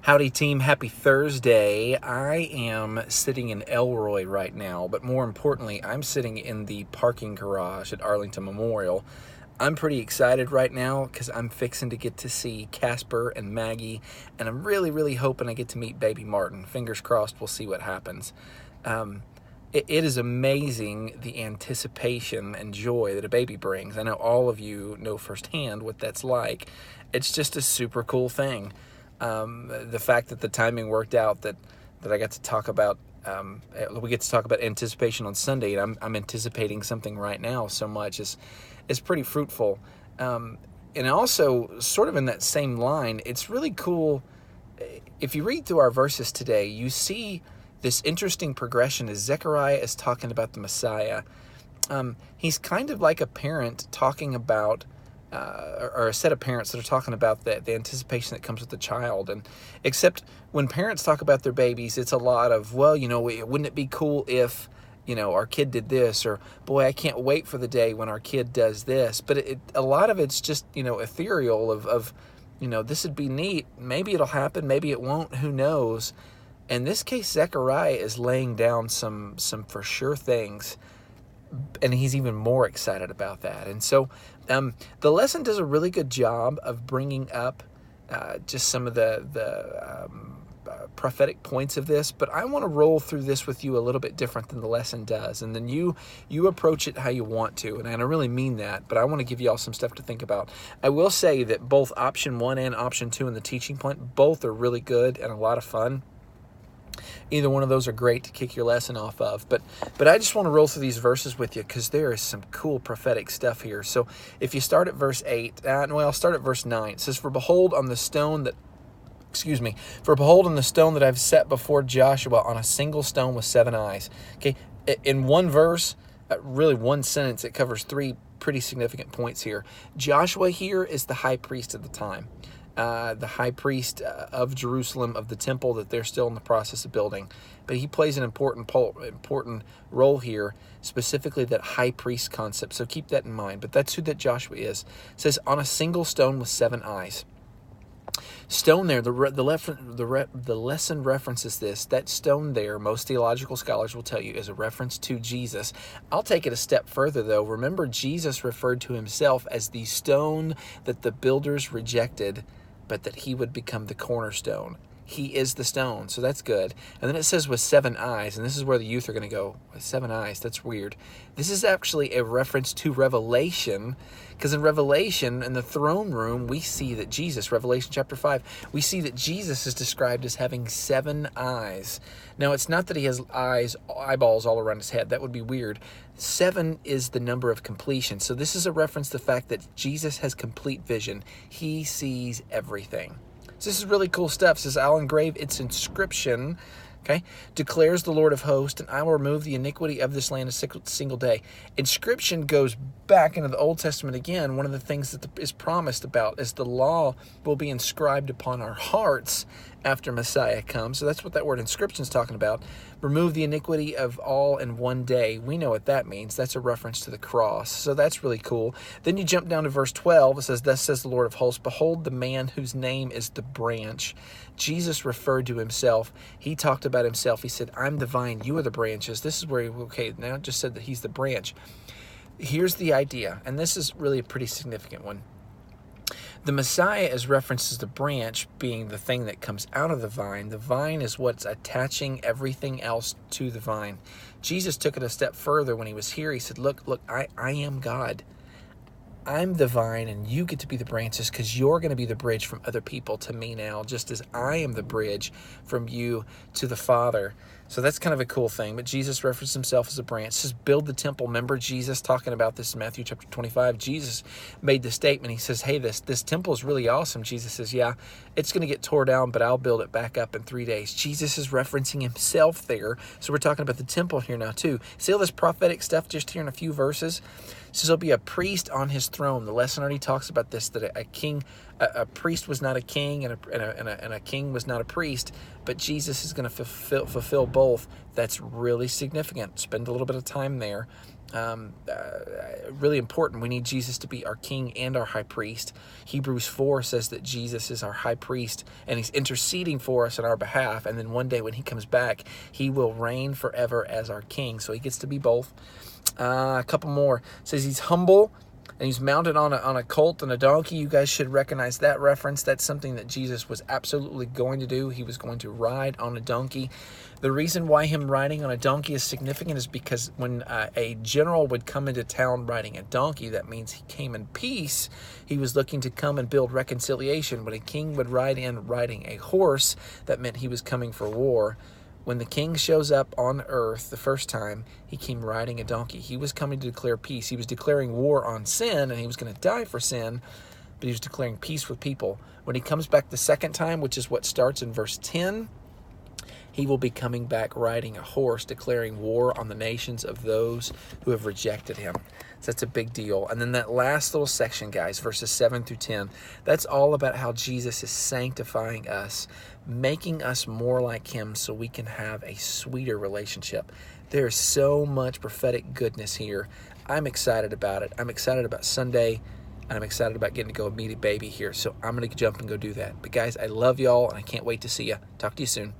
Howdy team, happy Thursday. I am sitting in Elroy right now, but more importantly, I'm sitting in the parking garage at Arlington Memorial. I'm pretty excited right now because I'm fixing to get to see Casper and Maggie, and I'm really hoping I get to meet baby Martin. Fingers crossed, we'll see what happens. It is amazing the anticipation and joy that a baby brings. I know all of you know firsthand what that's like. It's just a super cool thing. The fact that the timing worked out that I got to talk about we get to talk about anticipation on Sunday, and I'm anticipating something right now so much is pretty fruitful. And also, sort of in that same line, it's really cool. If you read through our verses today, you see this interesting progression as Zechariah is talking about the Messiah. He's kind of like a parent talking about or a set of parents that are talking about the anticipation that comes with the child. And except when parents talk about their babies, it's a lot of, well, wouldn't it be cool if, our kid did this, or boy, I can't wait for the day when our kid does this. But a lot of it's just, ethereal of this would be neat. Maybe it'll happen. Maybe it won't. Who knows? In this case, Zechariah is laying down some for sure things, and he's even more excited about that. And so the lesson does a really good job of bringing up just some of the prophetic points of this, but I want to roll through this with you a little bit different than the lesson does, and then you approach it how you want to, and I really mean that, but I want to give you all some stuff to think about. I will say that both option 1 and option 2 in the teaching point, both are really good and a lot of fun. Either one of those are great to kick your lesson off of. But I just want to roll through these verses with you because there is some cool prophetic stuff here. So if you start at verse 8, I'll start at verse 9. It says, For behold on the stone that I've set before Joshua on a single stone with 7 eyes. Okay, in one verse, really one sentence, it covers 3 pretty significant points here. Joshua here is the high priest at the time. The high priest of Jerusalem, of the temple that they're still in the process of building. But he plays an important role here, specifically that high priest concept. So keep that in mind. But that's who that Joshua is. It says, on a single stone with 7 eyes. Stone there, the lesson references this. That stone there, most theological scholars will tell you, is a reference to Jesus. I'll take it a step further, though. Remember, Jesus referred to himself as the stone that the builders rejected, but that he would become the cornerstone. He is the stone, so that's good. And then it says with 7 eyes, and this is where the youth are going to go, with 7 eyes, that's weird. This is actually a reference to Revelation, because in Revelation, in the throne room, we see that Jesus, Revelation chapter 5, we see that Jesus is described as having 7 eyes. Now, it's not that he has eyeballs all around his head. That would be weird. 7 is the number of completion. So this is a reference to the fact that Jesus has complete vision. He sees everything. So this is really cool stuff. It says, I'll engrave its inscription, okay, declares the Lord of hosts, and I will remove the iniquity of this land a single day. Inscription goes back into the Old Testament again. One of the things that is promised about is the law will be inscribed upon our hearts after Messiah comes. So that's what that word inscription is talking about. Remove the iniquity of all in one day. We know what that means. That's a reference to the cross. So that's really cool. Then you jump down to verse 12. It says, Thus says the Lord of hosts, behold the man whose name is the branch. Jesus referred to himself. He talked about himself. He said, I'm the vine, you are the branches. This is where, now it just said that he's the branch. Here's the idea, and this is really a pretty significant one. The Messiah is referenced as the branch being the thing that comes out of the vine. The vine is what's attaching everything else to the vine. Jesus took it a step further when he was here. He said, look, I am God. I'm the vine, and you get to be the branches because you're going to be the bridge from other people to me now, just as I am the bridge from you to the Father. So that's kind of a cool thing. But Jesus referenced himself as a branch. It says, build the temple. Remember Jesus talking about this in Matthew chapter 25. Jesus made the statement. He says, hey, this temple is really awesome. Jesus says, yeah, it's going to get tore down, but I'll build it back up in 3 days. Jesus is referencing himself there. So we're talking about the temple here now too. See all this prophetic stuff just here in a few verses? It says, there'll be a priest on his throne. The lesson already talks about this, that a priest was not a king, and a king was not a priest, but Jesus is going to fulfill both. That's really significant. Spend a little bit of time there. really important. We need Jesus to be our king and our high priest. Hebrews 4 says that Jesus is our high priest and he's interceding for us on our behalf. And then one day when he comes back, he will reign forever as our king. So he gets to be both. A couple more. It says he's humble and he's mounted on a colt and a donkey. You guys should recognize that reference. That's something that Jesus was absolutely going to do. He was going to ride on a donkey. The reason why him riding on a donkey is significant is because when a general would come into town riding a donkey, that means he came in peace. He was looking to come and build reconciliation. When a king would ride in riding a horse, that meant he was coming for war. When the king shows up on earth the first time, he came riding a donkey. He was coming to declare peace. He was declaring war on sin, and he was going to die for sin, but he was declaring peace with people. When he comes back the second time, which is what starts in verse 10, he will be coming back riding a horse, declaring war on the nations of those who have rejected him. So that's a big deal. And then that last little section, guys, verses 7 through 10, that's all about how Jesus is sanctifying us, making us more like him so we can have a sweeter relationship. There's so much prophetic goodness here. I'm excited about it. I'm excited about Sunday, and I'm excited about getting to go meet a baby here. So I'm going to jump and go do that. But guys, I love y'all, and I can't wait to see you. Talk to you soon.